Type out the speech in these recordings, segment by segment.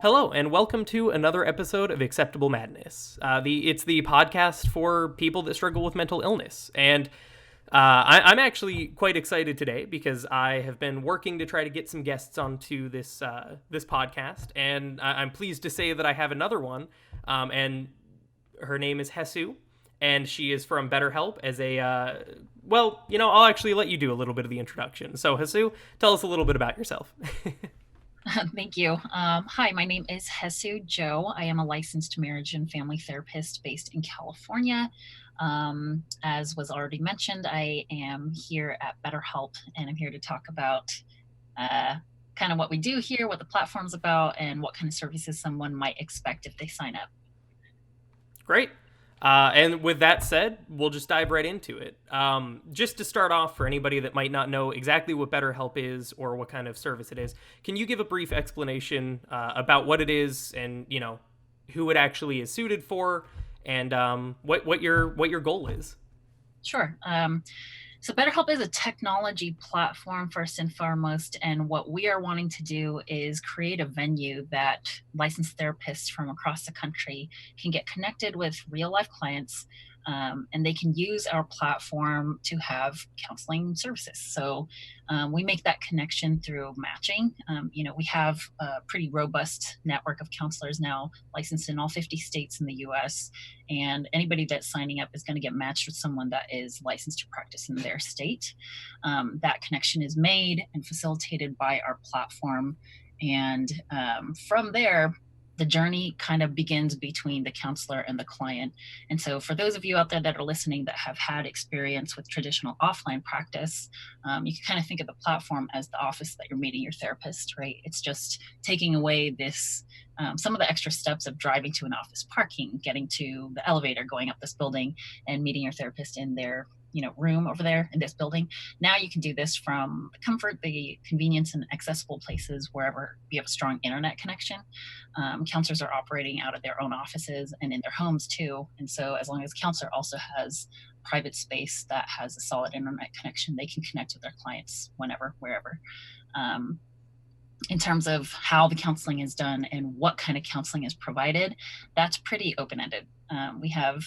Hello, and welcome to another episode of Acceptable Madness. It's the podcast for people that struggle with mental illness. And I'm actually quite excited today because I have been working to try to get some guests onto this podcast. And I'm pleased to say that I have another one. And her name is Haesue, and she is from BetterHelp as I'll actually let you do a little bit of the introduction. So, Haesue, tell us a little bit about yourself. Thank you. Hi, my name is Haesue Jo. I am a licensed marriage and family therapist based in California. As was already mentioned, I am here at BetterHelp, and I'm here to talk about kind of what we do here, what the platform's about, and what kind of services someone might expect if they sign up. Great. And with that said, we'll just dive right into it. Just to start off, for anybody that might not know exactly what BetterHelp is or what kind of service it is, can you give a brief explanation about what it is and who it actually is suited for, and what your goal is? Sure. So BetterHelp is a technology platform first and foremost, and what we are wanting to do is create a venue that licensed therapists from across the country can get connected with real life clients, and they can use our platform to have counseling services. So we make that connection through matching. We have a pretty robust network of counselors now licensed in all 50 states in the US, and anybody that's signing up is going to get matched with someone that is licensed to practice in their state. That connection is made and facilitated by our platform. And from there, the journey kind of begins between the counselor and the client. And so for those of you out there that are listening that have had experience with traditional offline practice, you can kind of think of the platform as the office that you're meeting your therapist, right? It's just taking away some of the extra steps of driving to an office, parking, getting to the elevator, going up this building, and meeting your therapist in their room over there in this building. Now you can do this from the comfort, the convenience, and accessible places wherever you have a strong internet connection. Counselors are operating out of their own offices and in their homes too. And so as long as the counselor also has private space that has a solid internet connection, they can connect with their clients whenever, wherever. In terms of how the counseling is done and what kind of counseling is provided, that's pretty open-ended. We have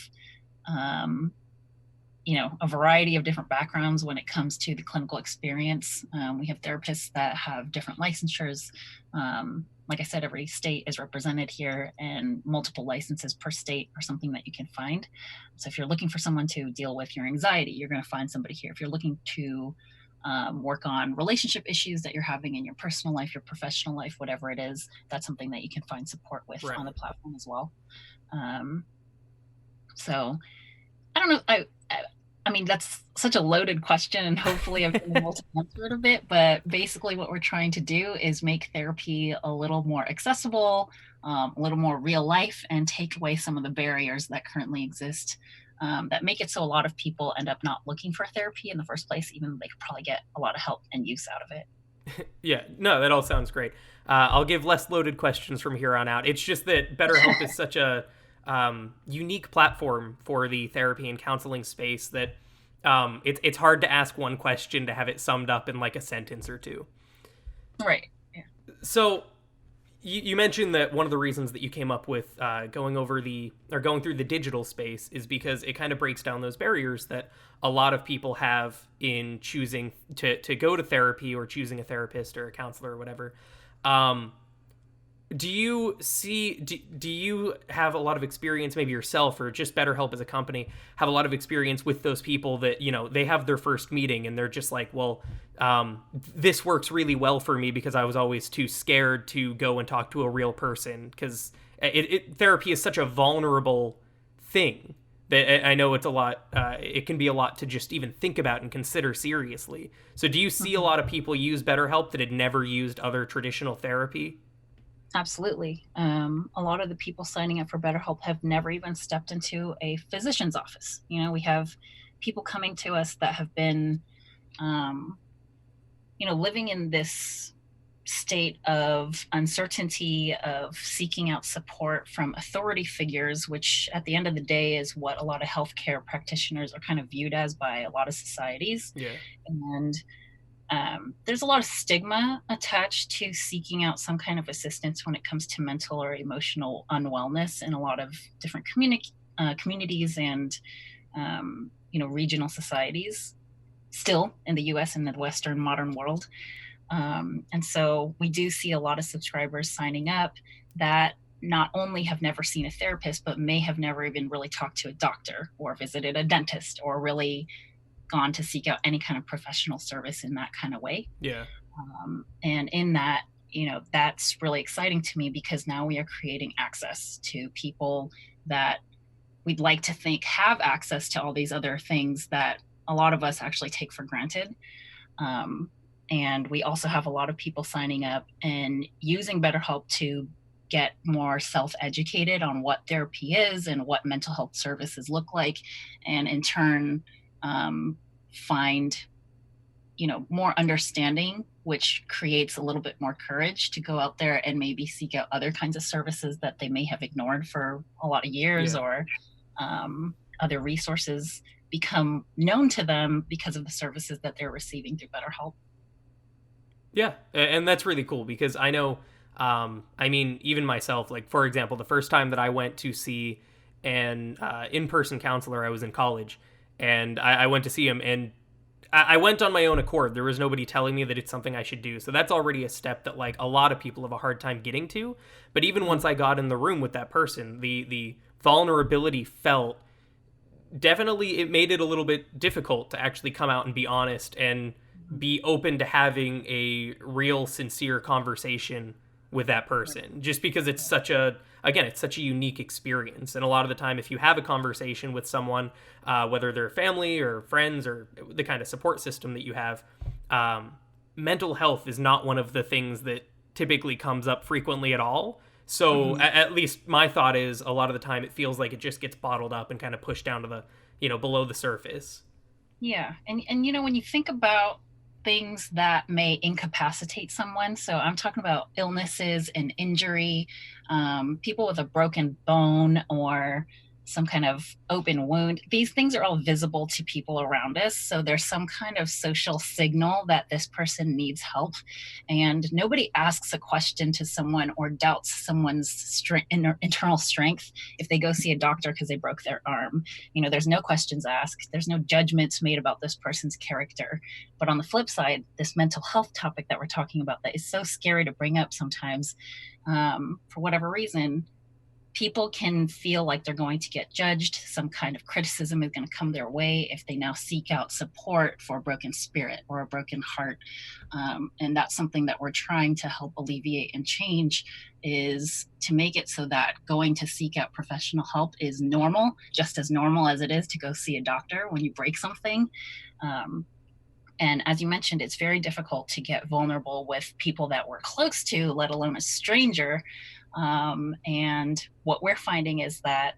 a variety of different backgrounds when it comes to the clinical experience. We have therapists that have different licensures. Like I said, every state is represented here, and multiple licenses per state are something that you can find. So if you're looking for someone to deal with your anxiety, you're going to find somebody here. If you're looking to work on relationship issues that you're having in your personal life, your professional life, whatever it is, that's something that you can find support with Right. on the platform as well. So I don't know. I mean, that's such a loaded question, and hopefully I've been able to answer it a bit, but basically what we're trying to do is make therapy a little more accessible, a little more real life, and take away some of the barriers that currently exist that make it so a lot of people end up not looking for therapy in the first place, even though they could probably get a lot of help and use out of it. Yeah, no, that all sounds great. I'll give less loaded questions from here on out. It's just that BetterHelp is such a unique platform for the therapy and counseling space that it's hard to ask one question to have it summed up in like a sentence or two. Right. Yeah. So you mentioned that one of the reasons that you came up with going through the digital space is because it kind of breaks down those barriers that a lot of people have in choosing to go to therapy or choosing a therapist or a counselor or whatever. Do you have a lot of experience, maybe yourself or just BetterHelp as a company, have a lot of experience with those people that, they have their first meeting and they're just like, well, this works really well for me because I was always too scared to go and talk to a real person, because therapy is such a vulnerable thing that I know it's a lot, it can be a lot to just even think about and consider seriously. So do you see a lot of people use BetterHelp that had never used other traditional therapy? Absolutely. A lot of the people signing up for BetterHelp have never even stepped into a physician's office. We have people coming to us that have been, living in this state of uncertainty, of seeking out support from authority figures, which at the end of the day is what a lot of healthcare practitioners are kind of viewed as by a lot of societies. Yeah. And there's a lot of stigma attached to seeking out some kind of assistance when it comes to mental or emotional unwellness in a lot of different communities and regional societies, still in the US and the Western modern world. And so we do see a lot of subscribers signing up that not only have never seen a therapist, but may have never even really talked to a doctor or visited a dentist or really gone to seek out any kind of professional service in that kind of way. Yeah. And in that, that's really exciting to me, because now we are creating access to people that we'd like to think have access to all these other things that a lot of us actually take for granted. And we also have a lot of people signing up and using BetterHelp to get more self-educated on what therapy is and what mental health services look like, and in turn find more understanding, which creates a little bit more courage to go out there and maybe seek out other kinds of services that they may have ignored for a lot of years. Yeah. Or other resources become known to them because of the services that they're receiving through BetterHelp. Yeah, and that's really cool, because I know, even myself, like, for example, the first time that I went to see an in-person counselor, I was in college, and I went to see him, and I went on my own accord. There was nobody telling me that it's something I should do. So that's already a step that, like, a lot of people have a hard time getting to. But even once I got in the room with that person, the vulnerability felt, definitely, it made it a little bit difficult to actually come out and be honest and be open to having a real, sincere conversation with that person, just because it's such a unique experience. And a lot of the time, if you have a conversation with someone, whether they're family or friends or the kind of support system that you have, mental health is not one of the things that typically comes up frequently at all. So at least my thought is, a lot of the time it feels like it just gets bottled up and kind of pushed down to the, below the surface. Yeah. And when you think about things that may incapacitate someone, so I'm talking about illnesses and injury, people with a broken bone or some kind of open wound, these things are all visible to people around us. So there's some kind of social signal that this person needs help. And nobody asks a question to someone or doubts someone's internal strength if they go see a doctor because they broke their arm. There's no questions asked. There's no judgments made about this person's character. But on the flip side, this mental health topic that we're talking about, that is so scary to bring up sometimes, for whatever reason, people can feel like they're going to get judged. Some kind of criticism is going to come their way if they now seek out support for a broken spirit or a broken heart. And that's something that we're trying to help alleviate and change, is to make it so that going to seek out professional help is normal, just as normal as it is to go see a doctor when you break something. And as you mentioned, it's very difficult to get vulnerable with people that we're close to, let alone a stranger. And what we're finding is that,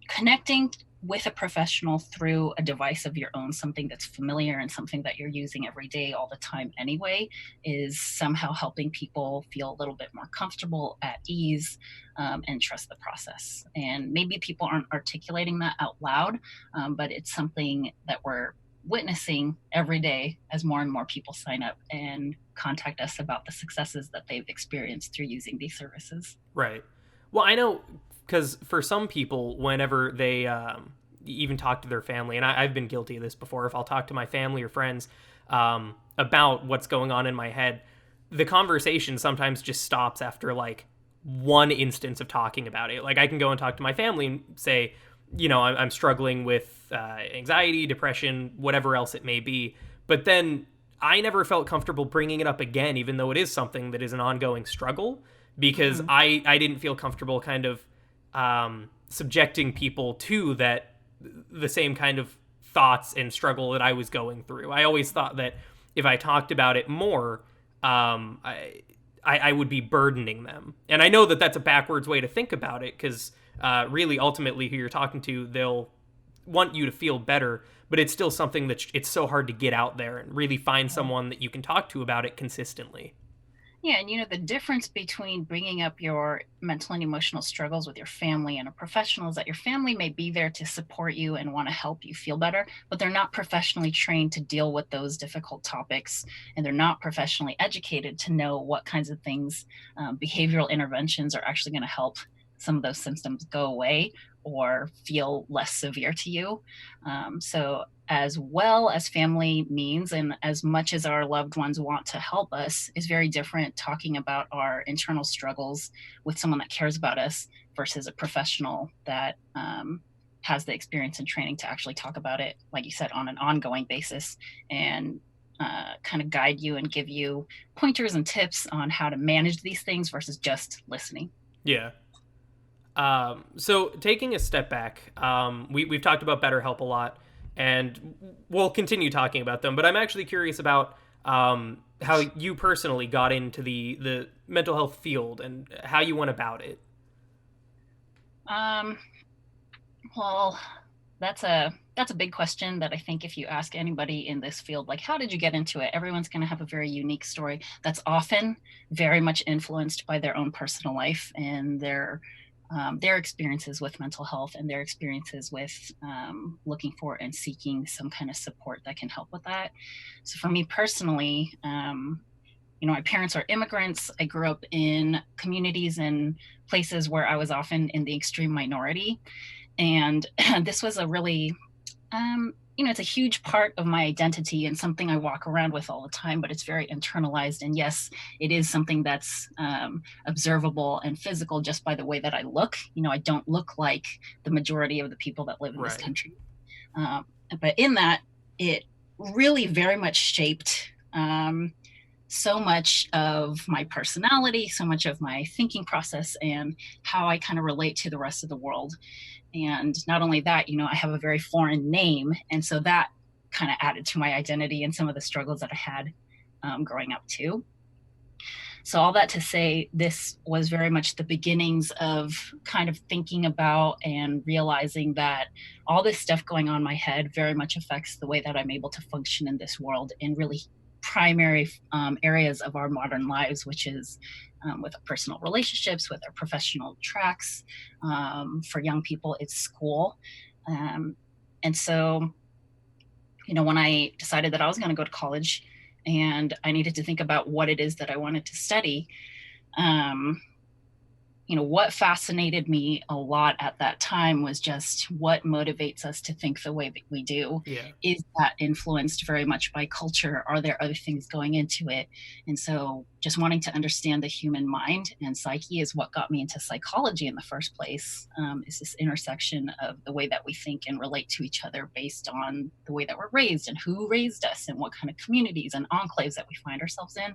connecting with a professional through a device of your own, something that's familiar and something that you're using every day all the time anyway, is somehow helping people feel a little bit more comfortable, at ease, and trust the process. And maybe people aren't articulating that out loud, but it's something that we're witnessing every day as more and more people sign up and contact us about the successes that they've experienced through using these services. Right. Well, I know, because for some people, whenever they even talk to their family, and I've been guilty of this before, if I'll talk to my family or friends about what's going on in my head, the conversation sometimes just stops after like one instance of talking about it. Like, I can go and talk to my family and say, I'm struggling with anxiety, depression, whatever else it may be. But then I never felt comfortable bringing it up again, even though it is something that is an ongoing struggle, because I didn't feel comfortable kind of subjecting people to the same kind of thoughts and struggle that I was going through. I always thought that if I talked about it more, I would be burdening them. And I know that that's a backwards way to think about it, because really, ultimately, who you're talking to, they'll want you to feel better, but it's still something that it's so hard to get out there and really find someone that you can talk to about it consistently. Yeah, and the difference between bringing up your mental and emotional struggles with your family and a professional is that your family may be there to support you and want to help you feel better, but they're not professionally trained to deal with those difficult topics, and they're not professionally educated to know what kinds of things, behavioral interventions are actually going to help some of those symptoms go away or feel less severe to you. So as well as family means, and as much as our loved ones want to help us, is very different talking about our internal struggles with someone that cares about us versus a professional that has the experience and training to actually talk about it, like you said, on an ongoing basis, and kind of guide you and give you pointers and tips on how to manage these things versus just listening. Yeah. So taking a step back, we've talked about BetterHelp a lot, and we'll continue talking about them. But I'm actually curious about how you personally got into the mental health field and how you went about it. Um, well, that's a big question that I think if you ask anybody in this field, like, how did you get into it? Everyone's going to have a very unique story that's often very much influenced by their own personal life and their experiences with mental health and their experiences with looking for and seeking some kind of support that can help with that. So for me personally, my parents are immigrants. I grew up in communities and places where I was often in the extreme minority. And this was a really it's a huge part of my identity and something I walk around with all the time, but it's very internalized. And yes, it is something that's observable and physical just by the way that I look. I don't look like the majority of the people that live in this Right. country. Um, but in that, it really very much shaped so much of my personality, so much of my thinking process, and how I kind of relate to the rest of the world. And not only that, I have a very foreign name. And so that kind of added to my identity and some of the struggles that I had growing up too. So, all that to say, this was very much the beginnings of kind of thinking about and realizing that all this stuff going on in my head very much affects the way that I'm able to function in this world in really primary areas of our modern lives, which is with our personal relationships, with our professional tracks. For young people, it's school. Um, and so, when I decided that I was going to go to college and I needed to think about what it is that I wanted to study, um, what fascinated me a lot at that time was just what motivates us to think the way that we do. Yeah. Is that influenced very much by culture? Are there other things going into it? And so just wanting to understand the human mind and psyche is what got me into psychology in the first place. Is this intersection of the way that we think and relate to each other based on the way that we're raised and who raised us and what kind of communities and enclaves that we find ourselves in.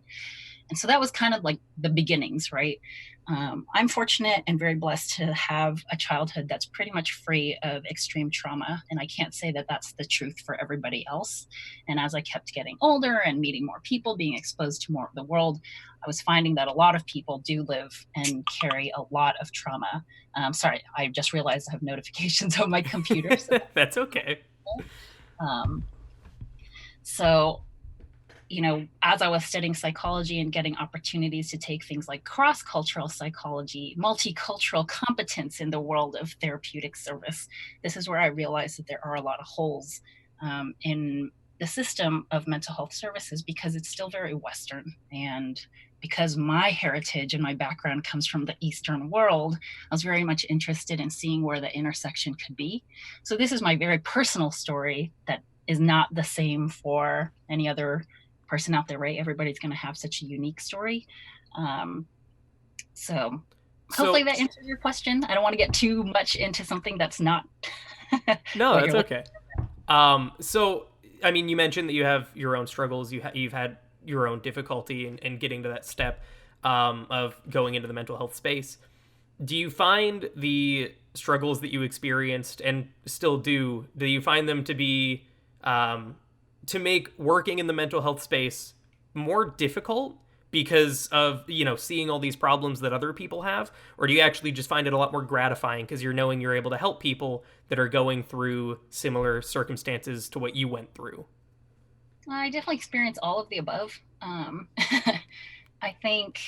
And so that was kind of like the beginnings, right? I'm fortunate and very blessed to have a childhood that's pretty much free of extreme trauma. And I can't say that that's the truth for everybody else. And as I kept getting older and meeting more people, being exposed to more of the world, I was finding that a lot of people do live and carry a lot of trauma. Sorry, I just realized I have notifications on my computer. So, That's okay. um, so as I was studying psychology and getting opportunities to take things like cross cultural psychology, multicultural competence in the world of therapeutic service, this is where I realized that there are a lot of holes in the system of mental health services because it's still very Western. And because my heritage and my background comes from the Eastern world, I was very much interested in seeing where the intersection could be. So, this is my very personal story that is not the same for any other person out there, right? Everybody's going to have such a unique story. Um, so hopefully So that answers your question. I don't want to get too much into something that's not no, what that's you're looking. okay. So I mean, you mentioned that you have your own struggles. You've had your own difficulty in getting to that step of going into the mental health space. Do you find the struggles that you experienced and still do you find them to be to make working in the mental health space more difficult because of seeing all these problems that other people have, or do you actually just find it a lot more gratifying because you're knowing you're able to help people that are going through similar circumstances to what you went through? I definitely experience all of the above. I think,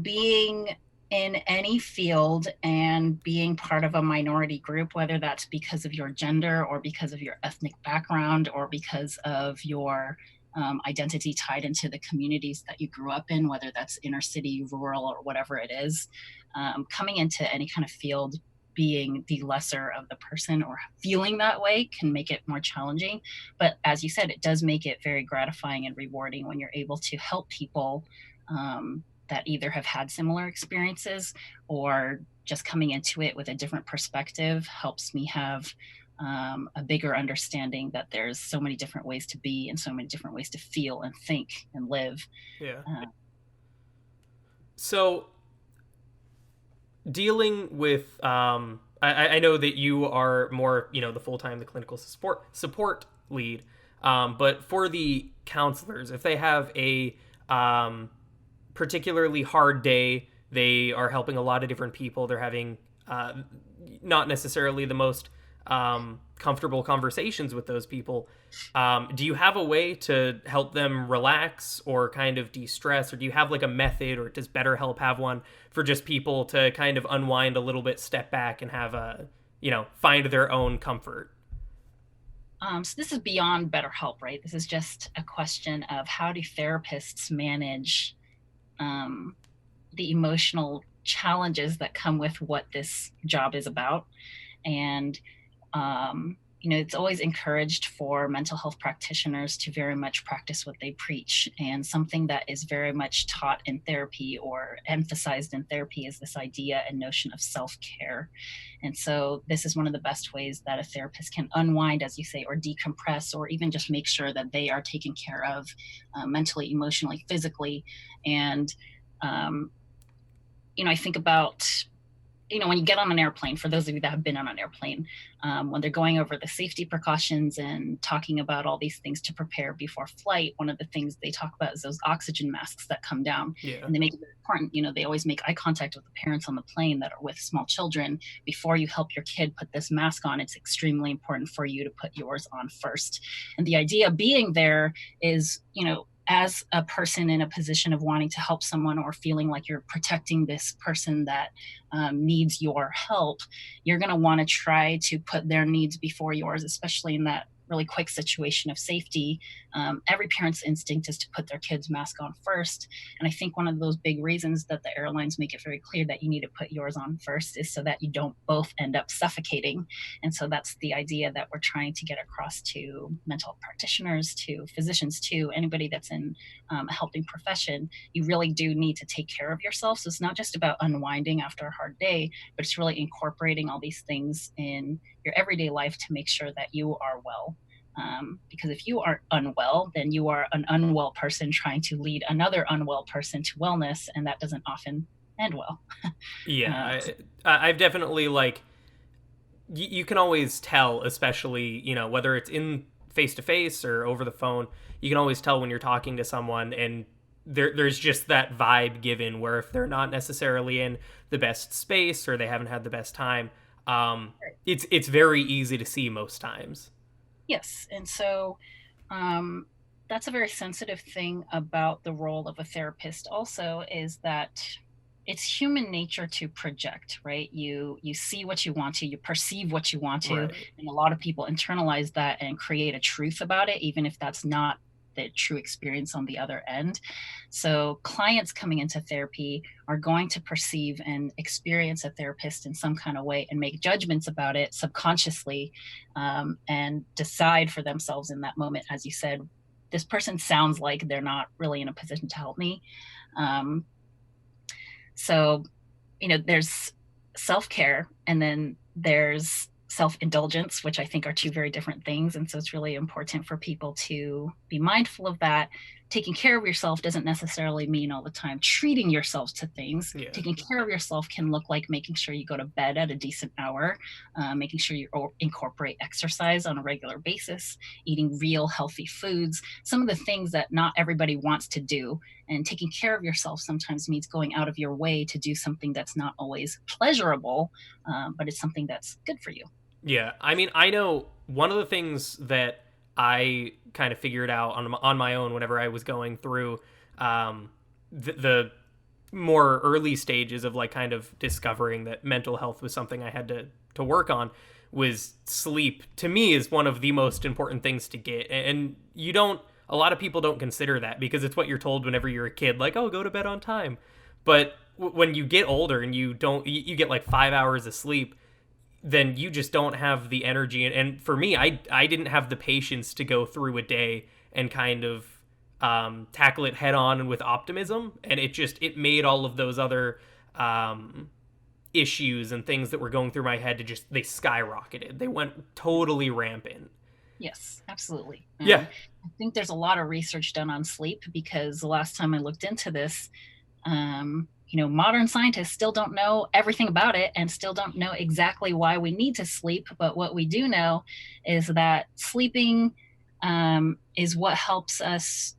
being in any field and being part of a minority group, whether that's because of your gender or because of your ethnic background or because of your identity tied into the communities that you grew up in, whether that's inner city, rural, or whatever it is, coming into any kind of field being the lesser of the person or feeling that way can make it more challenging. But as you said, it does make it very gratifying and rewarding when you're able to help people that either have had similar experiences or just coming into it with a different perspective helps me have a bigger understanding that there's so many different ways to be and so many different ways to feel and think and live. Yeah. Uh, So dealing with, I know that you are more, the full time, the clinical support lead. But for the counselors, if they have a particularly hard day, they are helping a lot of different people. They're having not necessarily the most comfortable conversations with those people. Do you have a way to help them relax or kind of de-stress, or do you have like a method, or does BetterHelp have one for just people to kind of unwind a little bit, step back, and have find their own comfort? so this is beyond BetterHelp, right? This is just a question of how do therapists manage um, the emotional challenges that come with what this job is about. And it's always encouraged for mental health practitioners to very much practice what they preach. And something that is very much taught in therapy or emphasized in therapy is this idea and notion of self-care. And so this is one of the best ways that a therapist can unwind, as you say, or decompress, or even just make sure that they are taken care of mentally, emotionally, physically. And I think about, when you get on an airplane, for those of you that have been on an airplane, when they're going over the safety precautions and talking about all these things to prepare before flight, one of the things they talk about is those oxygen masks that come down. Yeah. And they make it very important. They always make eye contact with the parents on the plane that are with small children. Before you help your kid put this mask on, it's extremely important for you to put yours on first. And the idea being there is, as a person in a position of wanting to help someone or feeling like you're protecting this person that needs your help, you're going to want to try to put their needs before yours, especially in that really quick situation of safety. Every parent's instinct is to put their kid's mask on first. And I think one of those big reasons that the airlines make it very clear that you need to put yours on first is so that you don't both end up suffocating. And so that's the idea that we're trying to get across to mental health practitioners, to physicians, to anybody that's in a helping profession. You really do need to take care of yourself. So it's not just about unwinding after a hard day, but it's really incorporating all these things in your everyday life to make sure that you are well. Because if you are unwell, then you are an unwell person trying to lead another unwell person to wellness, and that doesn't often end well. Yeah, I've definitely like you can always tell, especially whether it's in face to face or over the phone. You can always tell when you're talking to someone, and there's just that vibe given where if they're not necessarily in the best space or they haven't had the best time, it's very easy to see most times. Yes, and so that's a very sensitive thing about the role of a therapist. Also, is that it's human nature to project, right? You see what you want to, you perceive what you want to, Right. and a lot of people internalize that and create a truth about it, even if that's not the true experience on the other end. So clients coming into therapy are going to perceive and experience a therapist in some kind of way and make judgments about it subconsciously, and decide for themselves in that moment, as you said, this person sounds like they're not really in a position to help me. Um, so, there's self care and then there's self indulgence, which I think are two very different things. And so it's really important for people to be mindful of that. Taking care of yourself doesn't necessarily mean all the time treating yourself to things. Yeah. Taking care of yourself can look like making sure you go to bed at a decent hour, making sure you incorporate exercise on a regular basis, eating real healthy foods, some of the things that not everybody wants to do. And taking care of yourself sometimes means going out of your way to do something that's not always pleasurable, but it's something that's good for you. Yeah, I mean, I know one of the things that I kind of figured out on my own whenever I was going through the more early stages of like kind of discovering that mental health was something I had to work on was sleep. To me is one of the most important things to get. And you don't, a lot of people don't consider that because it's what you're told whenever you're a kid, like, oh, go to bed on time. But when you get older and you get like 5 hours of sleep, then you just don't have the energy. And for me, I didn't have the patience to go through a day and kind of tackle it head on and with optimism. And it made all of those other issues and things that were going through my head they skyrocketed. They went totally rampant. Yes, absolutely. Yeah. I think there's a lot of research done on sleep because the last time I looked into this, modern scientists still don't know everything about it and still don't know exactly why we need to sleep. But what we do know is that sleeping is what helps us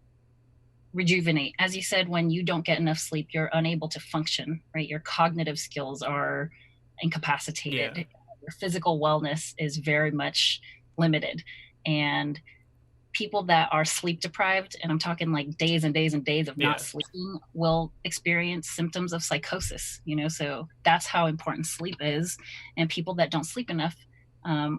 rejuvenate. As you said, when you don't get enough sleep, you're unable to function, right? Your cognitive skills are incapacitated. Yeah. Your physical wellness is very much limited. And people that are sleep deprived, and I'm talking like days and days and days of not sleeping, will experience symptoms of psychosis, so that's how important sleep is. And people that don't sleep enough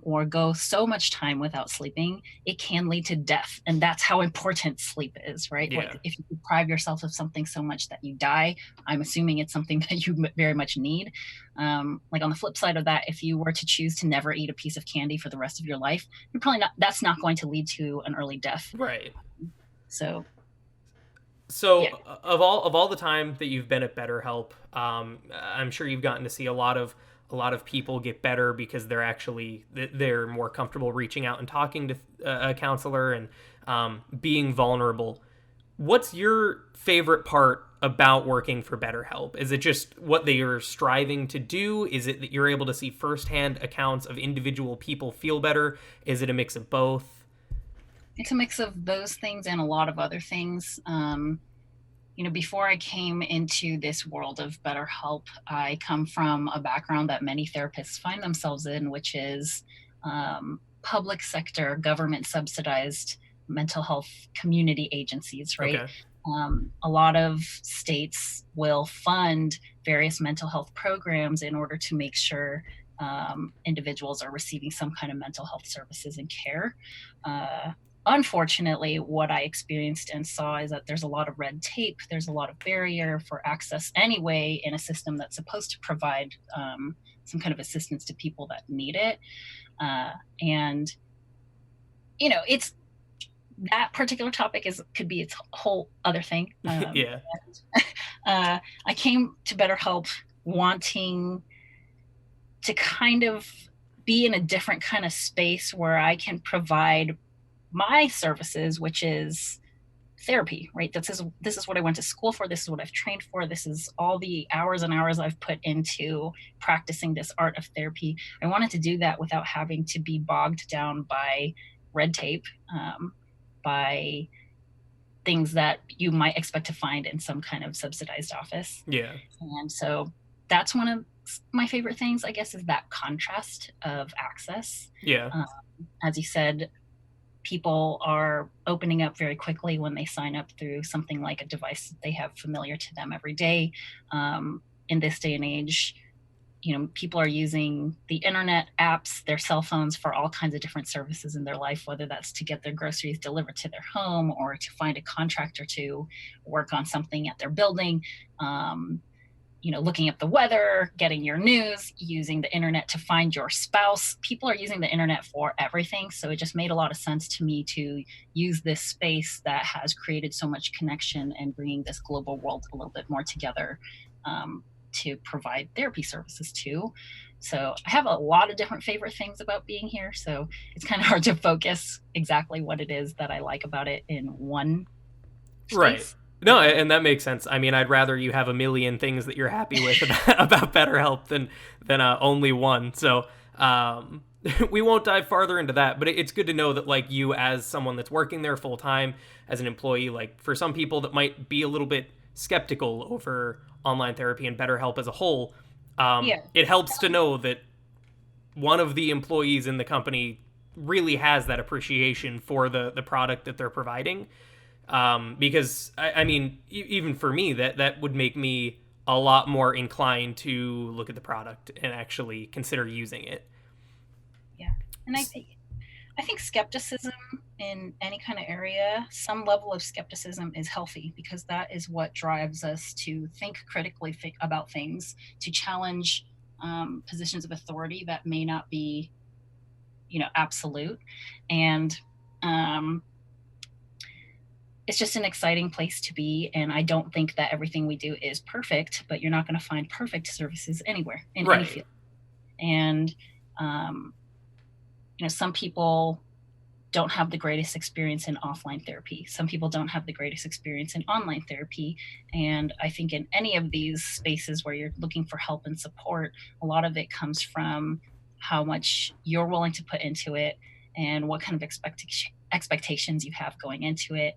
or go so much time without sleeping, it can lead to death. And that's how important sleep is, right? Yeah. Like if you deprive yourself of something so much that you die, I'm assuming it's something that you very much need. Like on the flip side of that, if you were to choose to never eat a piece of candy for the rest of your life, that's not going to lead to an early death. Right. So yeah. Of all the time that you've been at BetterHelp, I'm sure you've gotten to see a lot of people get better because they're more comfortable reaching out and talking to a counselor and being vulnerable. What's your favorite part about working for BetterHelp? Is it just what they are striving to do? Is it that you're able to see firsthand accounts of individual people feel better? Is it a mix of both? It's a mix of those things and a lot of other things. Before I came into this world of BetterHelp, I come from a background that many therapists find themselves in, which is public sector, government subsidized mental health community agencies, right? Okay. A lot of states will fund various mental health programs in order to make sure individuals are receiving some kind of mental health services and care. Unfortunately, what I experienced and saw is that there's a lot of red tape. There's a lot of barrier for access anyway in a system that's supposed to provide some kind of assistance to people that need it. And it's that particular topic could be its whole other thing. Yeah. I came to BetterHelp wanting to kind of be in a different kind of space where I can provide my services, which is therapy, right? This is what I went to school for. This is what I've trained for. This is all the hours and hours I've put into practicing this art of therapy. I wanted to do that without having to be bogged down by red tape, by things that you might expect to find in some kind of subsidized office. Yeah. And so that's one of my favorite things, I guess, is that contrast of access. Yeah. As you said, people are opening up very quickly when they sign up through something like a device that they have familiar to them every day. In this day and age, people are using the internet, apps, their cell phones for all kinds of different services in their life, whether that's to get their groceries delivered to their home or to find a contractor to work on something at their building. Looking up the weather, getting your news, using the internet to find your spouse. People are using the internet for everything. So it just made a lot of sense to me to use this space that has created so much connection and bringing this global world a little bit more together to provide therapy services to. So I have a lot of different favorite things about being here. So it's kind of hard to focus exactly what it is that I like about it in one space. Right. No, and that makes sense. I mean, I'd rather you have a million things that you're happy with about BetterHelp than only one. So we won't dive farther into that, but it's good to know that, like, you as someone that's working there full time as an employee, like for some people that might be a little bit skeptical over online therapy and BetterHelp as a whole, it helps to know that one of the employees in the company really has that appreciation for the product that they're providing. Because I mean, even for me, that would make me a lot more inclined to look at the product and actually consider using it. Yeah. And I think skepticism in any kind of area, some level of skepticism is healthy, because that is what drives us to think critically about things, to challenge positions of authority that may not be, absolute. And um, it's just an exciting place to be. And I don't think that everything we do is perfect, but you're not going to find perfect services anywhere in any Right. field. And, um, some people don't have the greatest experience in offline therapy. Some people don't have the greatest experience in online therapy. And I think in any of these spaces where you're looking for help and support, a lot of it comes from how much you're willing to put into it, and what kind of expectations you have going into it,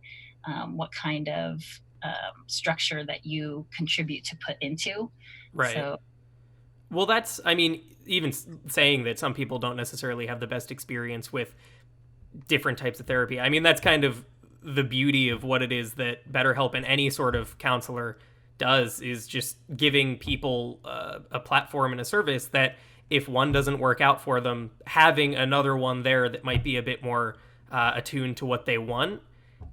what kind of structure that you contribute to put into. Right. So, Well, that's, I mean, even saying that some people don't necessarily have the best experience with different types of therapy. I mean, that's kind of the beauty of what it is that BetterHelp and any sort of counselor does, is just giving people a platform and a service that if one doesn't work out for them, having another one there that might be a bit more attuned to what they want.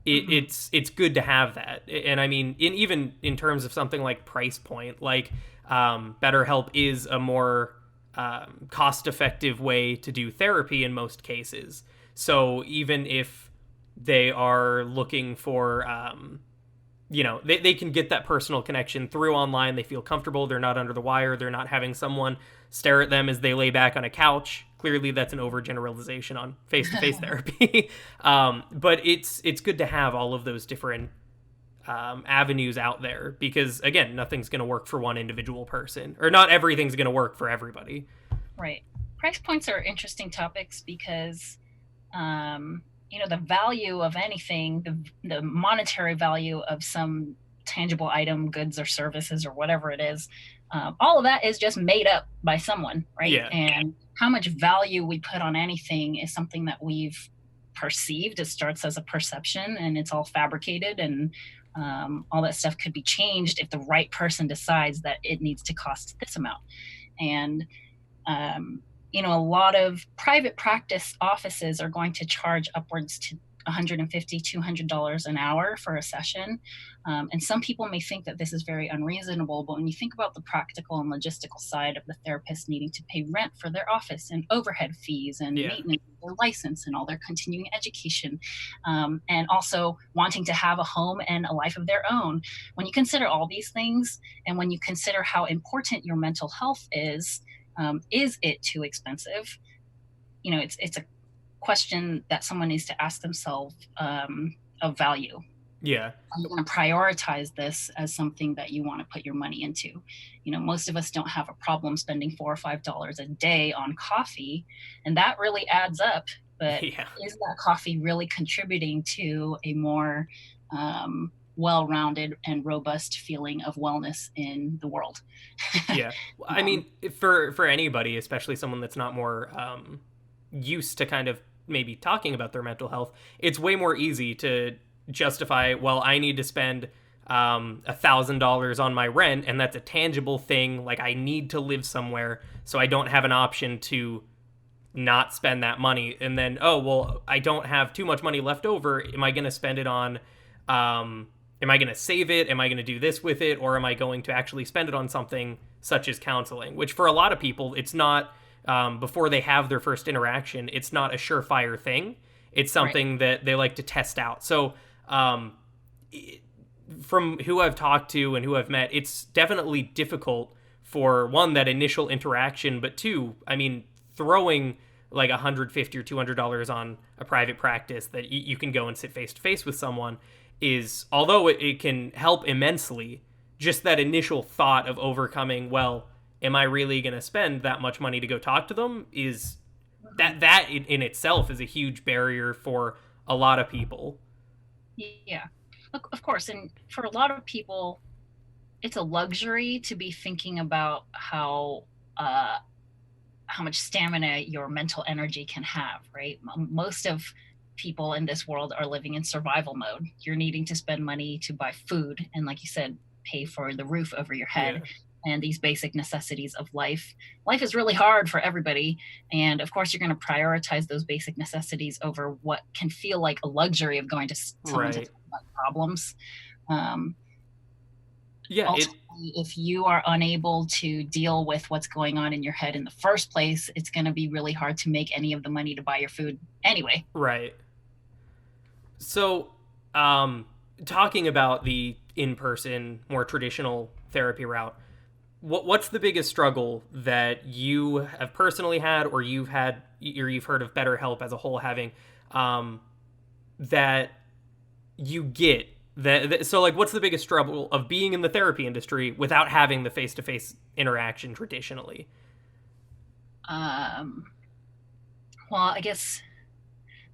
mhm. It's good to have that. And I mean, even in terms of something like price point, like BetterHelp is a more cost effective way to do therapy in most cases. So even if they are looking for, they can get that personal connection through online. They feel comfortable. They're not under the wire. They're not having someone stare at them as they lay back on a couch. Clearly, that's an overgeneralization on face-to-face therapy. But it's good to have all of those different avenues out there, because again, nothing's going to work for one individual person, or not everything's going to work for everybody. Right. Price points are interesting topics because the value of anything, the monetary value of some tangible item, goods or services or whatever it is, all of that is just made up by someone, right? Yeah. And how much value we put on anything is something that we've perceived. It starts as a perception, and it's all fabricated, and all that stuff could be changed if the right person decides that it needs to cost this amount. And um, a lot of private practice offices are going to charge upwards to $150, $200 an hour for a session. And some people may think that this is very unreasonable, but when you think about the practical and logistical side of the therapist needing to pay rent for their office and overhead fees and Yeah. maintenance of their license and all their continuing education, and also wanting to have a home and a life of their own, when you consider all these things, and when you consider how important your mental health is it too expensive? It's a question that someone needs to ask themselves, of value. Yeah. Are you going to prioritize this as something that you want to put your money into? Most of us don't have a problem spending $4 or $5 a day on coffee, and that really adds up. But Yeah. is that coffee really contributing to a more well-rounded and robust feeling of wellness in the world? Yeah. I um, mean, for anybody, especially someone that's not more used to kind of maybe talking about their mental health, it's way more easy to justify, well, I need to spend $1,000 on my rent, and that's a tangible thing. Like, I need to live somewhere, so I don't have an option to not spend that money. And then, oh, well, I don't have too much money left over. Am I going to spend it on am I going to save it? Am I going to do this with it? Or am I going to actually spend it on something such as counseling? Which for a lot of people, it's not, before they have their first interaction, it's not a surefire thing. It's right. something that they like to test out. So, from who I've talked to and who I've met, it's definitely difficult for one, that initial interaction, but two, I mean, throwing like $150 or $200 on a private practice that you can go and sit face to face with someone is, although it can help immensely, just that initial thought of overcoming, well, am I really going to spend that much money to go talk to them, is that in itself is a huge barrier for a lot of people. Yeah, of course. And for a lot of people, it's a luxury to be thinking about how much stamina your mental energy can have, right? Most of people in this world are living in survival mode. You're needing to spend money to buy food and, like you said, pay for the roof over your head Yeah. and these basic necessities of life. Life is really hard for everybody, and of course you're going to prioritize those basic necessities over what can feel like a luxury of going to someone to Right. talk about problems. um, Yeah. Ultimately, if you are unable to deal with what's going on in your head in the first place, it's going to be really hard to make any of the money to buy your food anyway. Right. So, talking about the in-person, more traditional therapy route, what's the biggest struggle that you have personally had, or you've heard of BetterHelp as a whole having, that you get so like what's the biggest struggle of being in the therapy industry without having the face-to-face interaction traditionally? Um, well, I guess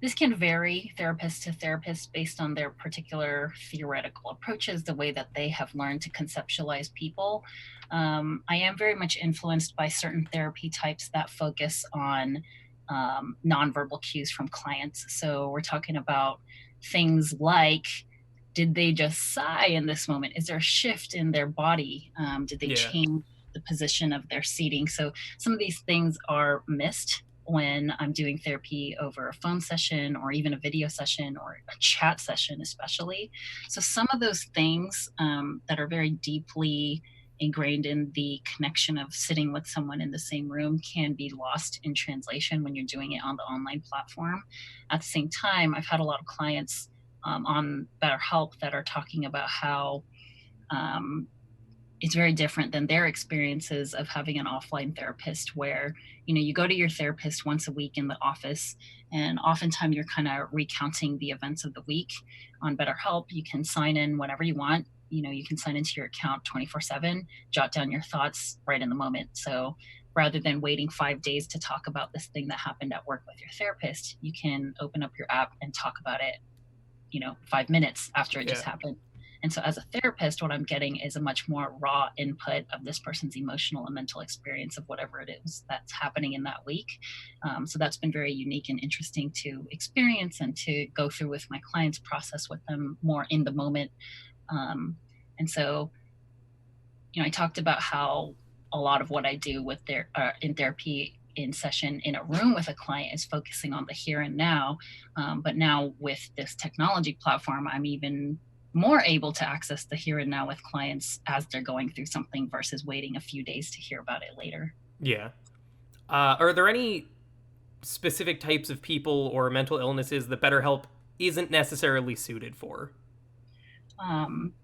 this can vary therapist to therapist based on their particular theoretical approaches, the way that they have learned to conceptualize people. I am very much influenced by certain therapy types that focus on nonverbal cues from clients. So we're talking about things like, did they just sigh in this moment? Is there a shift in their body? Did they Yeah. change the position of their seating? So some of these things are missed when I'm doing therapy over a phone session or even a video session or a chat session, especially. So, some of those things that are very deeply ingrained in the connection of sitting with someone in the same room can be lost in translation when you're doing it on the online platform. At the same time, I've had a lot of clients on BetterHelp that are talking about how um, it's very different than their experiences of having an offline therapist where you go to your therapist once a week in the office, and oftentimes you're kind of recounting the events of the week. On BetterHelp, you can sign in whenever you want. You can sign into your account 24/7, jot down your thoughts right in the moment. So rather than waiting 5 days to talk about this thing that happened at work with your therapist, you can open up your app and talk about it 5 minutes after it just Yeah. happened. And so, as a therapist, what I'm getting is a much more raw input of this person's emotional and mental experience of whatever it is that's happening in that week. So, that's been very unique and interesting to experience and to go through with my clients, process with them more in the moment. Um, and so, I talked about how a lot of what I do with their in therapy in session in a room with a client is focusing on the here and now. But now with this technology platform, I'm even more able to access the here and now with clients as they're going through something versus waiting a few days to hear about it later. Yeah. Are there any specific types of people or mental illnesses that BetterHelp isn't necessarily suited for? Um,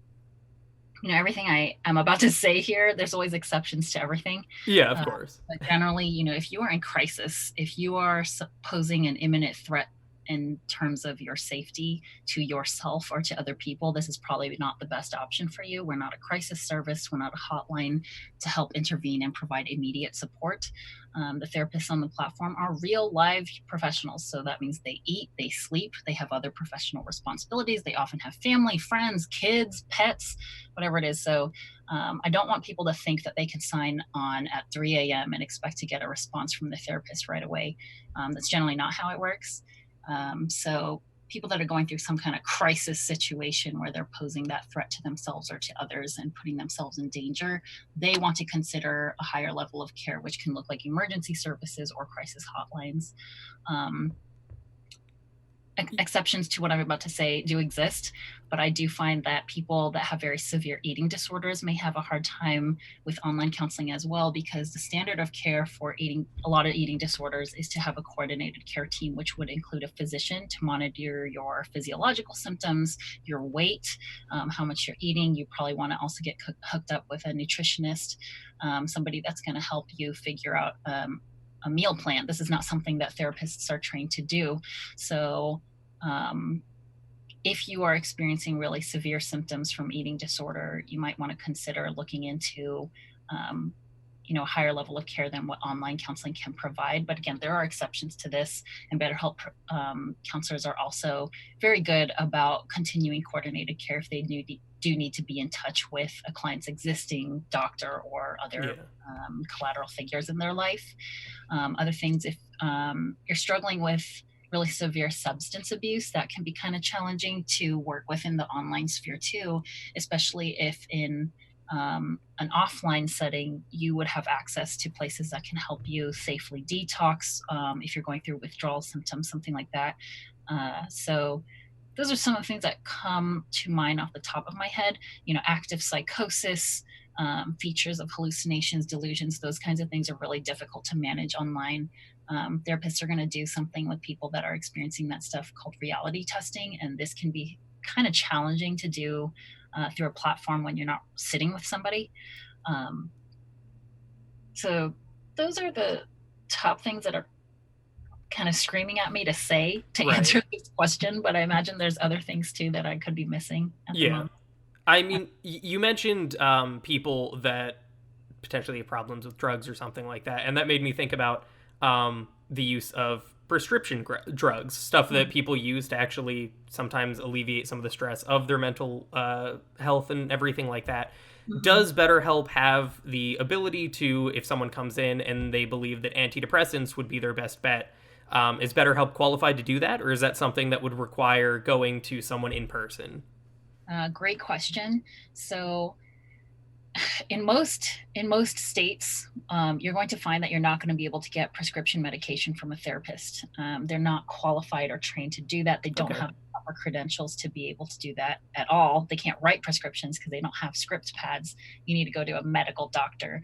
Everything I'm about to say here, there's always exceptions to everything. Yeah, of Uh, course. but generally, if you are in crisis, if you are posing an imminent threat in terms of your safety to yourself or to other people, this is probably not the best option for you. We're not a crisis service, we're not a hotline to help intervene and provide immediate support. The therapists on the platform are real live professionals. So that means they eat, they sleep, they have other professional responsibilities. They often have family, friends, kids, pets, whatever it is. So I don't want people to think that they can sign on at 3 a.m. and expect to get a response from the therapist right away. That's generally not how it works. So people that are going through some kind of crisis situation where they're posing that threat to themselves or to others and putting themselves in danger, they want to consider a higher level of care, which can look like emergency services or crisis hotlines. Um, Exceptions to what I'm about to say do exist, but I do find that people that have very severe eating disorders may have a hard time with online counseling as well, because the standard of care for a lot of eating disorders is to have a coordinated care team, which would include a physician to monitor your physiological symptoms, your weight, how much you're eating. You probably want to also get hooked up with a nutritionist, somebody that's going to help you figure out a meal plan. This is not something that therapists are trained to do. So, um, if you are experiencing really severe symptoms from eating disorder, you might want to consider looking into, um, a higher level of care than what online counseling can provide. But again, there are exceptions to this, and BetterHelp counselors are also very good about continuing coordinated care if they do need to be in touch with a client's existing doctor or other Yeah. collateral figures in their life. Other things, if you're struggling with really severe substance abuse, that can be kind of challenging to work within the online sphere too, especially if in an offline setting, you would have access to places that can help you safely detox if you're going through withdrawal symptoms, something like that. So those are some of the things that come to mind off the top of my head. Active psychosis, features of hallucinations, delusions, those kinds of things are really difficult to manage online. Therapists are going to do something with people that are experiencing that stuff called reality testing, and this can be kind of challenging to do through a platform when you're not sitting with somebody. So those are the top things that are kind of screaming at me to say to answer this question, but I imagine there's other things too that I could be missing at the moment. I mean, you mentioned people that potentially have problems with drugs or something like that, and that made me think about the use of prescription drugs, stuff that people use to actually sometimes alleviate some of the stress of their mental health and everything like that. Does BetterHelp have the ability to, if someone comes in and they believe that antidepressants would be their best bet, is BetterHelp qualified to do that, or is that something that would require going to someone in person? Great question. So in most states, you're going to find that you're not going to be able to get prescription medication from a therapist. They're not qualified or trained to do that. They don't have proper credentials to be able to do that at all. They can't write prescriptions because they don't have script pads. You need to go to a medical doctor.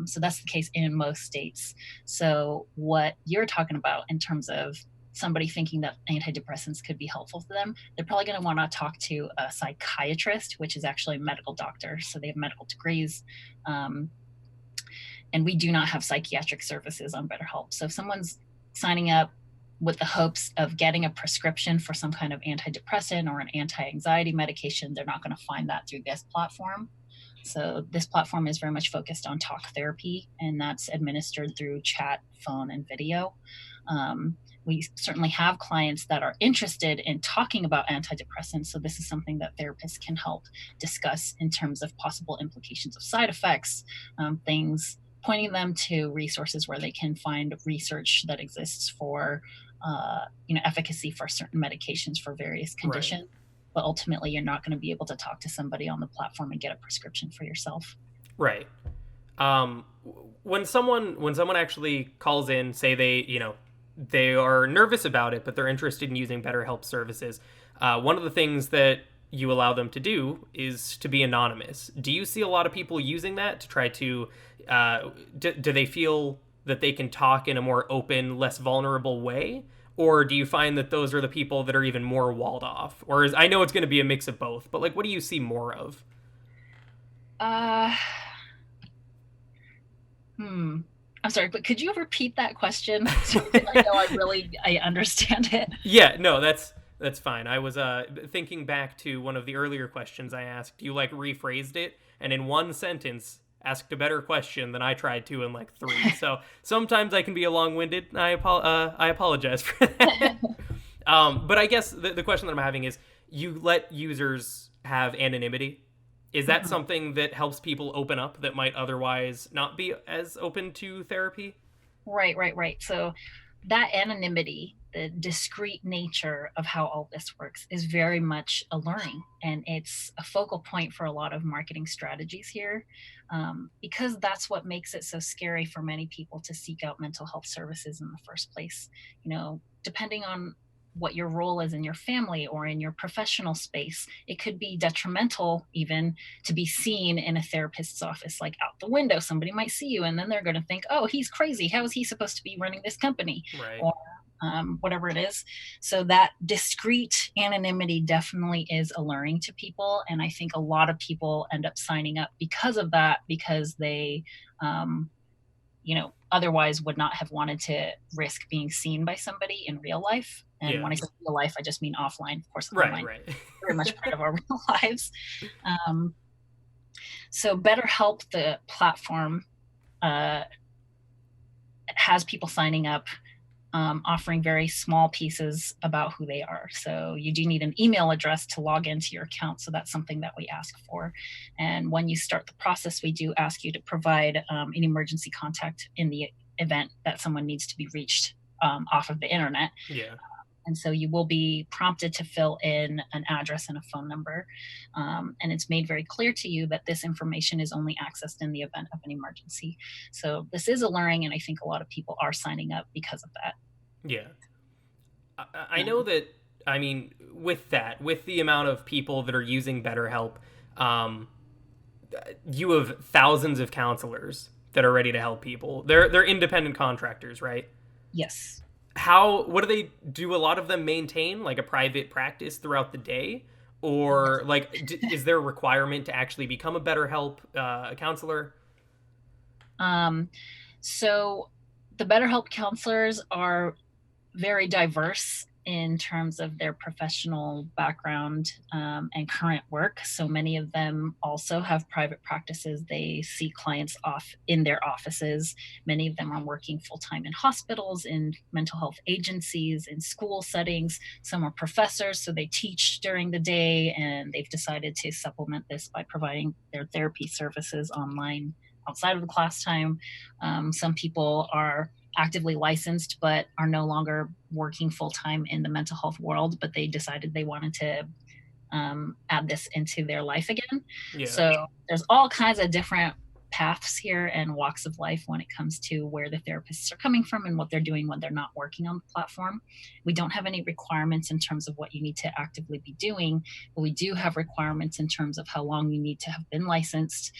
So that's the case in most states. So what you're talking about in terms of somebody thinking that antidepressants could be helpful to them, they're probably going to want to talk to a psychiatrist, which is actually a medical doctor. So they have medical degrees. And we do not have psychiatric services on BetterHelp. So if someone's signing up with the hopes of getting a prescription for some kind of antidepressant or an anti-anxiety medication, they're not going to find that through this platform. So this platform is very much focused on talk therapy, and that's administered through chat, phone, and video. We certainly have clients that are interested in talking about antidepressants. So this is something that therapists can help discuss in terms of possible implications of side effects, things, pointing them to resources where they can find research that exists for, efficacy for certain medications for various conditions. Right. But ultimately, you're not going to be able to talk to somebody on the platform and get a prescription for yourself. Right. When someone actually calls in, say they are nervous about it, but they're interested in using BetterHelp services, one of the things that you allow them to do is to be anonymous. Do you see a lot of people using that to try to, do they feel that they can talk in a more open, less vulnerable way? Or do you find that those are the people that are even more walled off? Or I know it's going to be a mix of both, but what do you see more of? I'm sorry, but could you repeat that question? So I know I understand it. Yeah, no, that's fine. I was thinking back to one of the earlier questions I asked. You rephrased it, and in one sentence asked a better question than I tried to in 3. So sometimes I can be a long-winded. I apologize for that. But I guess the question that I'm having is, you let users have anonymity. Is that something that helps people open up that might otherwise not be as open to therapy? Right. So that anonymity, the discreet nature of how all this works, is very much alluring. And it's a focal point for a lot of marketing strategies here, because that's what makes it so scary for many people to seek out mental health services in the first place. Depending on what your role is in your family or in your professional space, it could be detrimental even to be seen in a therapist's office, out the window. Somebody might see you and then they're going to think, oh, he's crazy. How is he supposed to be running this company? Right. Or whatever it is. So that discreet anonymity definitely is alluring to people. And I think a lot of people end up signing up because of that, because they, otherwise would not have wanted to risk being seen by somebody in real life. And when I say real life, I just mean offline. Of course, online, right. very much part of our real lives. So BetterHelp, the platform, has people signing up, offering very small pieces about who they are. So you do need an email address to log into your account. So that's something that we ask for. And when you start the process, we do ask you to provide an emergency contact in the event that someone needs to be reached off of the internet. Yeah. And so you will be prompted to fill in an address and a phone number. And it's made very clear to you that this information is only accessed in the event of an emergency. So this is alluring, and I think a lot of people are signing up because of that. Yeah. I know Um, that, I mean, with that, with the amount of people that are using BetterHelp, um, you have thousands of counselors that are ready to help people. They're independent contractors, right? yes. What do they do? A lot of them maintain like a private practice throughout the day, or Yes. like is there a requirement to actually become a BetterHelp counselor? Um, so the BetterHelp counselors are very diverse in terms of their professional background and current work. So many of them also have private practices. They see clients off in their offices. Many of them are working full time in hospitals, in mental health agencies, in school settings. Some are professors, so they teach during the day, and they've decided to supplement this by providing their therapy services online outside of the class time. Some people are actively licensed but are no longer working full time in the mental health world, but they decided they wanted to add this into their life again. Yeah, So there's all kinds of different paths here and walks of life when it comes to where the therapists are coming from and what they're doing when they're not working on the platform. We don't have any requirements in terms of what you need to actively be doing, but we do have requirements in terms of how long you need to have been licensed.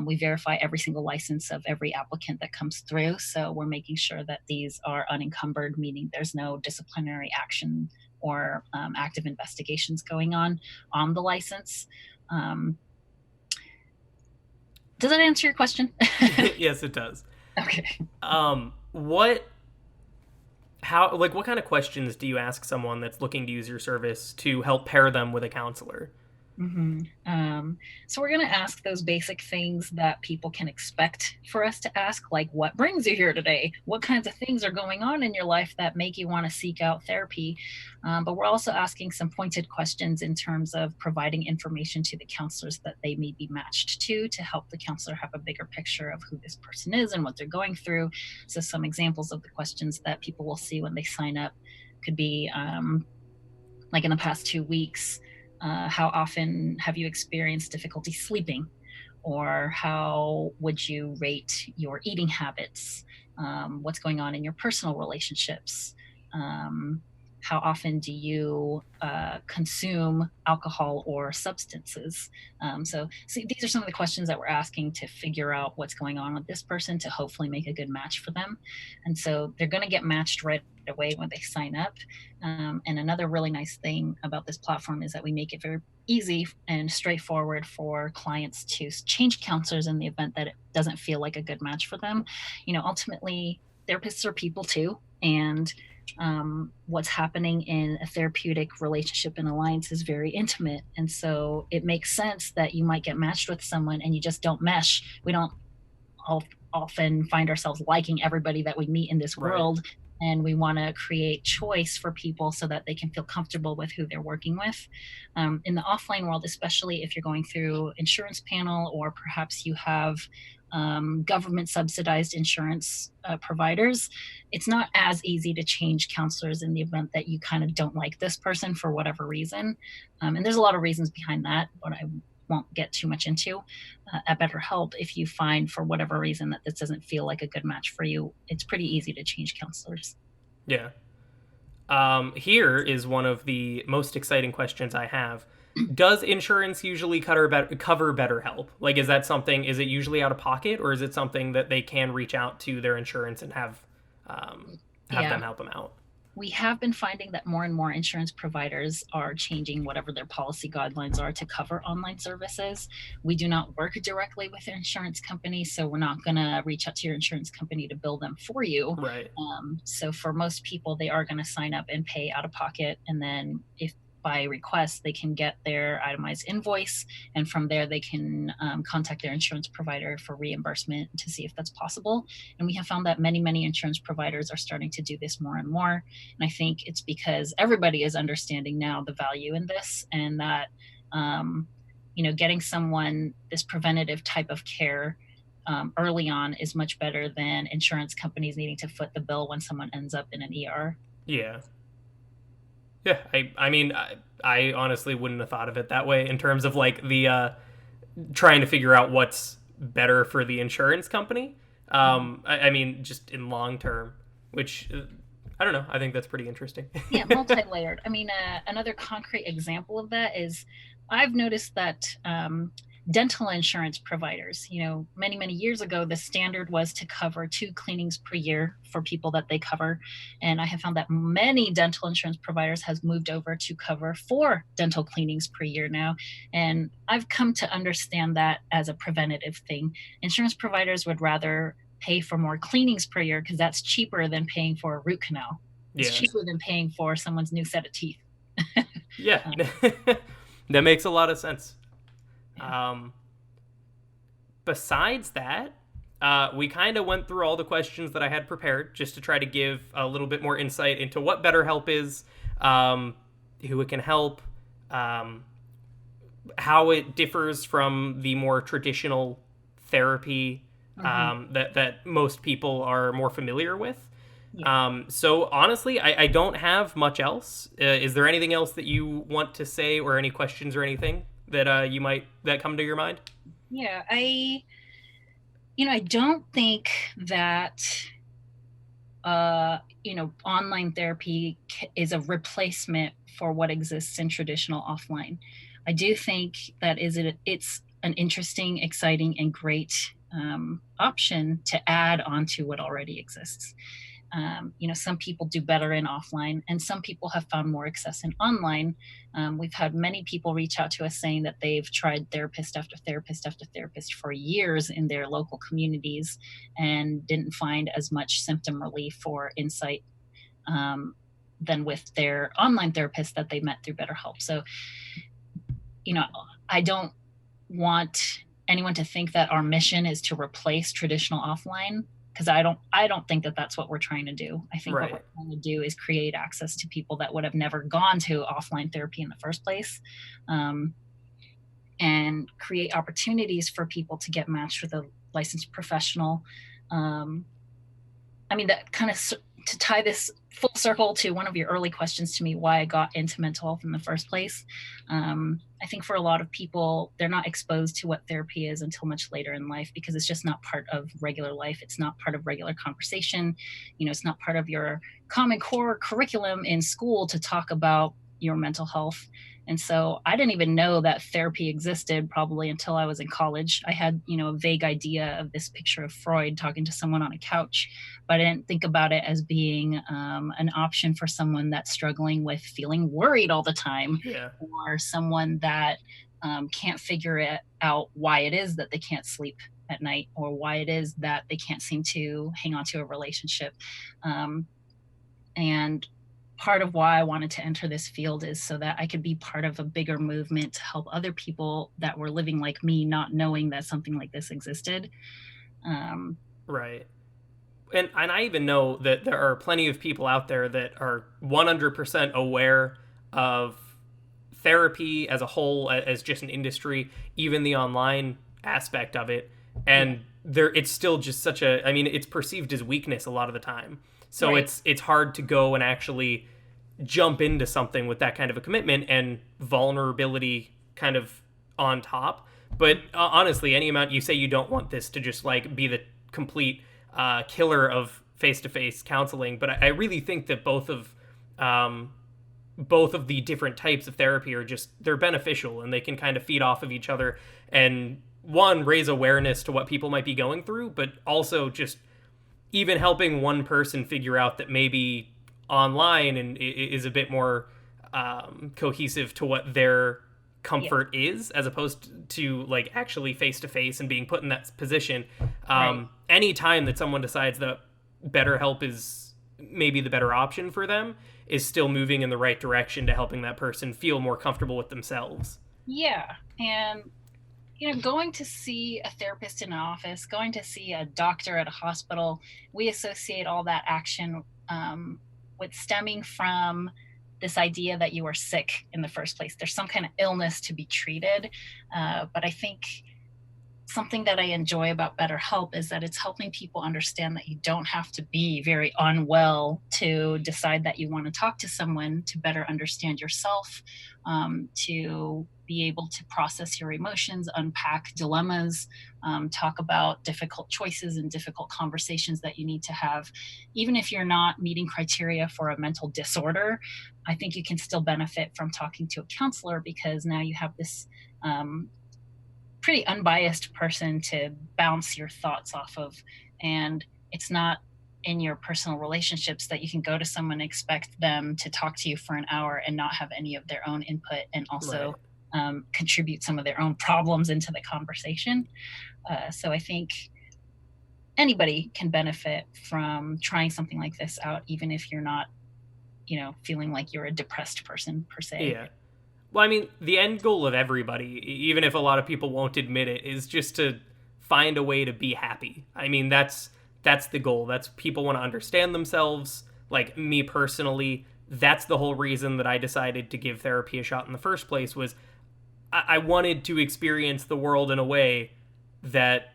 We verify every single license of every applicant that comes through. So we're making sure that these are unencumbered, meaning there's no disciplinary action or active investigations going on the license. Um, does that answer your question? yes, it does. Okay. What how like what kind of questions do you ask someone that's looking to use your service to help pair them with a counselor? So we're going to ask those basic things that people can expect for us to ask, like what brings you here today? What kinds of things are going on in your life that make you want to seek out therapy? But we're also asking some pointed questions in terms of providing information to the counselors that they may be matched to help the counselor have a bigger picture of who this person is and what they're going through. So some examples of the questions that people will see when they sign up could be like in the past 2 weeks, how often have you experienced difficulty sleeping? Or how would you rate your eating habits? What's going on in your personal relationships? Um, how often do you consume alcohol or substances? So these are some of the questions that we're asking to figure out what's going on with this person to hopefully make a good match for them. And so they're going to get matched right away when they sign up. And another really nice thing about this platform is that we make it very easy and straightforward for clients to change counselors in the event that it doesn't feel like a good match for them. Ultimately, therapists are people too. And what's happening in a therapeutic relationship and alliance is very intimate. And so it makes sense that you might get matched with someone and you just don't mesh. We don't all often find ourselves liking everybody that we meet in this Right. world, and we want to create choice for people so that they can feel comfortable with who they're working with. In the offline world, especially if you're going through insurance panel or perhaps you have government subsidized insurance providers, it's not as easy to change counselors in the event that you kind of don't like this person for whatever reason. And there's a lot of reasons behind that, but I won't get too much into. At BetterHelp, if you find for whatever reason that this doesn't feel like a good match for you, it's pretty easy to change counselors. Yeah. Here is one of the most exciting questions I have. Does insurance usually cover BetterHelp? Like, is that something? Is it usually out of pocket, or is it something that they can reach out to their insurance and um, have Yeah, them help them out? we have been finding that more and more insurance providers are changing whatever their policy guidelines are to cover online services. We do not work directly with insurance companies, so we're not going to reach out to your insurance company to bill them for you. Right. So for most people, they are going to sign up and pay out of pocket, and then if by request, they can get their itemized invoice, and from there they can contact their insurance provider for reimbursement to see if that's possible. And we have found that many insurance providers are starting to do this more and more. And I think it's because everybody is understanding now the value in this, and that um, getting someone this preventative type of care early on is much better than insurance companies needing to foot the bill when someone ends up in an ER. Yeah. Yeah, I mean, I honestly wouldn't have thought of it that way in terms of like the trying to figure out what's better for the insurance company. I mean, just in long term, which I don't know. I think that's pretty interesting. Yeah, multi-layered. I mean, another concrete example of that is I've noticed that dental insurance providers, many, many years ago, the standard was to cover 2 cleanings per year for people that they cover. And I have found that many dental insurance providers has moved over to cover 4 dental cleanings per year now. And I've come to understand that as a preventative thing. Insurance providers would rather pay for more cleanings per year because that's cheaper than paying for a root canal. It's Yeah, cheaper than paying for someone's new set of teeth. yeah, Um, that makes a lot of sense. yeah. Um, Besides that, we kind of went through all the questions that I had prepared just to try to give a little bit more insight into what BetterHelp is, who it can help, um, how it differs from the more traditional therapy Mhm. that most people are more familiar with. Yeah. So honestly, I don't have much else. Is there anything else that you want to say, or any questions or anything that you might that come to your mind? Yeah. I don't think that, online therapy is a replacement for what exists in traditional offline. I do think that it's an interesting, exciting, and great option to add on to what already exists. Some people do better in offline, and some people have found more success in online. We've had many people reach out to us saying that they've tried therapist after therapist after therapist for years in their local communities and didn't find as much symptom relief or insight um, than with their online therapist that they met through BetterHelp. So, you know, I don't want anyone to think that our mission is to replace traditional offline, because I don't think that that's what we're trying to do. I think what we're Right. trying to do is create access to people that would have never gone to offline therapy in the first place, um, and create opportunities for people to get matched with a licensed professional. um, I mean, that kind of to tie this full circle to one of your early questions to me, why I got into mental health in the first place. I think for a lot of people, they're not exposed to what therapy is until much later in life because it's just not part of regular life. It's not part of regular conversation. It's not part of your Common Core curriculum in school to talk about your mental health. And so I didn't even know that therapy existed probably until I was in college. I had, a vague idea of this picture of Freud talking to someone on a couch, but I didn't think about it as being an option for someone that's struggling with feeling worried all the time, Yeah. or someone that can't figure it out why it is that they can't sleep at night, or why it is that they can't seem to hang on to a relationship. Um, and part of why I wanted to enter this field is so that I could be part of a bigger movement to help other people that were living like me, not knowing that something like this existed. Um, Right. And I even know that there are plenty of people out there that are 100% aware of therapy as a whole, as just an industry, even the online aspect of it, yeah, and there it's still just such a, I mean, it's perceived as weakness a lot of the time. So right. it's hard to go and actually jump into something with that kind of a commitment and vulnerability kind of on top. But honestly, any amount you say you don't want this to just like be the complete killer of face-to-face counseling, but I really think that um, both of the different types of therapy are just, they're beneficial and they can kind of feed off of each other, and one, raise awareness to what people might be going through, but also just even helping one person figure out that maybe online and is a bit more cohesive to what their Yeah, comfort is, as opposed to like actually face to face and being put in that position. right. Anytime that someone decides that BetterHelp is maybe the better option for them, is still moving in the right direction to helping that person feel more comfortable with themselves. Yeah. And going to see a therapist in an office, going to see a doctor at a hospital, we associate all that action with stemming from this idea that you are sick in the first place. There's some kind of illness to be treated. But I think something that I enjoy about BetterHelp is that it's helping people understand that you don't have to be very unwell to decide that you want to talk to someone, to better understand yourself, to be able to process your emotions, unpack dilemmas, talk about difficult choices and difficult conversations that you need to have. Even if you're not meeting criteria for a mental disorder, I think you can still benefit from talking to a counselor, because now you have this pretty unbiased person to bounce your thoughts off of. And it's not in your personal relationships that you can go to someone and expect them to talk to you for an hour and not have any of their own input, and also contribute some of their own problems into the conversation. So I think anybody can benefit from trying something like this out, even if you're not, feeling like you're a depressed person per se. Yeah. Well, I mean, the end goal of everybody, even if a lot of people won't admit it, is just to find a way to be happy. I mean, that's the goal. That's, people want to understand themselves. Like, me personally, that's the whole reason that I decided to give therapy a shot in the first place, was I wanted to experience the world in a way that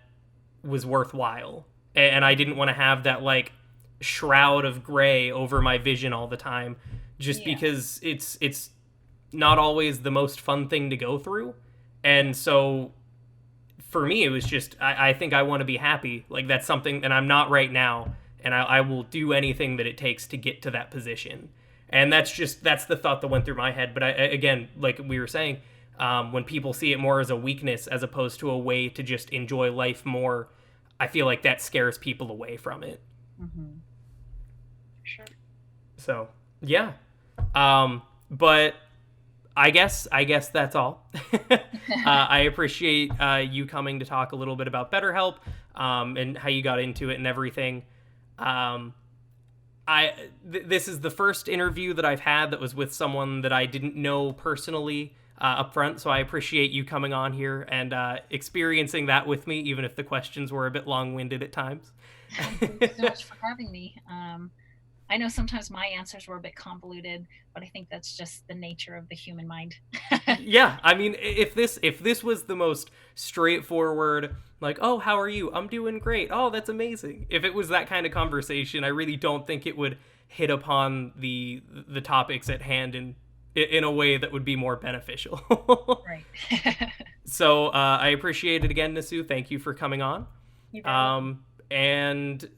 was worthwhile. And I didn't want to have that, like, shroud of gray over my vision all the time, just because it's not always the most fun thing to go through. And so for me, it was just, I think I want to be happy. Like, that's something, and I'm not right now, and I will do anything that it takes to get to that position. And that's the thought that went through my head. But again, like we were saying, when people see it more as a weakness as opposed to a way to just enjoy life more, I feel like that scares people away from it. Mm-hmm. Sure. So, yeah. But I guess that's all. I appreciate you coming to talk a little bit about BetterHelp, and how you got into it and everything. This is the first interview that I've had that was with someone that I didn't know personally up front, so I appreciate you coming on here and experiencing that with me, even if the questions were a bit long-winded at times. Thank you so much for having me. I know sometimes my answers were a bit convoluted, but I think that's just the nature of the human mind. Yeah, I mean, if this was the most straightforward, like, oh, how are you? I'm doing great. Oh, that's amazing. If it was that kind of conversation, I really don't think it would hit upon the topics at hand in a way that would be more beneficial. Right. So I appreciate it again, Haesue. Thank you for coming on. And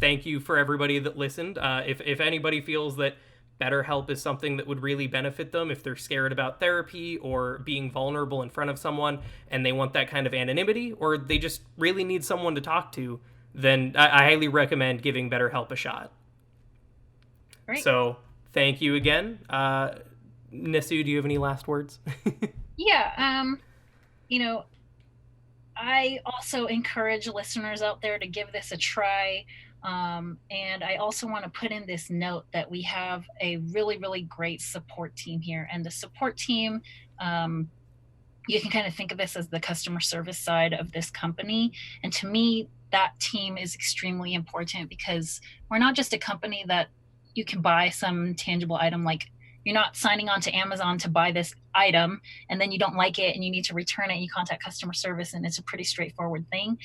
thank you for everybody that listened. If anybody feels that BetterHelp is something that would really benefit them, if they're scared about therapy or being vulnerable in front of someone and they want that kind of anonymity, or they just really need someone to talk to, then I highly recommend giving BetterHelp a shot. Great. So thank you again. Haesue, do you have any last words? Yeah. I also encourage listeners out there to give this a try. And I also want to put in this note that we have a really, really great support team here. And the support team, you can kind of think of this as the customer service side of this company. And to me, that team is extremely important, because we're not just a company that you can buy some tangible item. Like, you're not signing on to Amazon to buy this item and then you don't like it and you need to return it and you contact customer service and it's a pretty straightforward thing.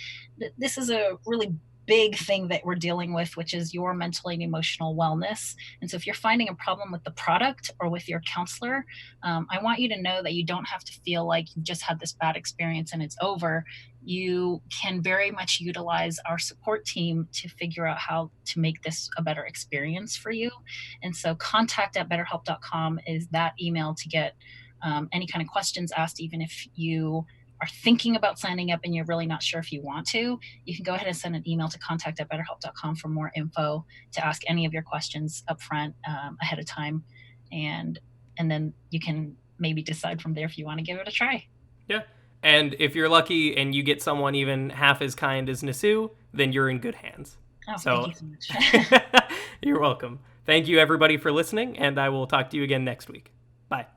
This is a really big thing that we're dealing with, which is your mental and emotional wellness. And so if you're finding a problem with the product or with your counselor, I want you to know that you don't have to feel like you've just had this bad experience and it's over. You can very much utilize our support team to figure out how to make this a better experience for you. And so contact@betterhelp.com is that email to get any kind of questions asked. Even if you are thinking about signing up and you're really not sure if you want to, you can go ahead and send an email to contact@betterhelp.com for more info, to ask any of your questions up front ahead of time. And then you can maybe decide from there if you want to give it a try. Yeah. And if you're lucky and you get someone even half as kind as Haesue, then you're in good hands. Oh, thank you so much. You're welcome. Thank you, everybody, for listening, and I will talk to you again next week. Bye.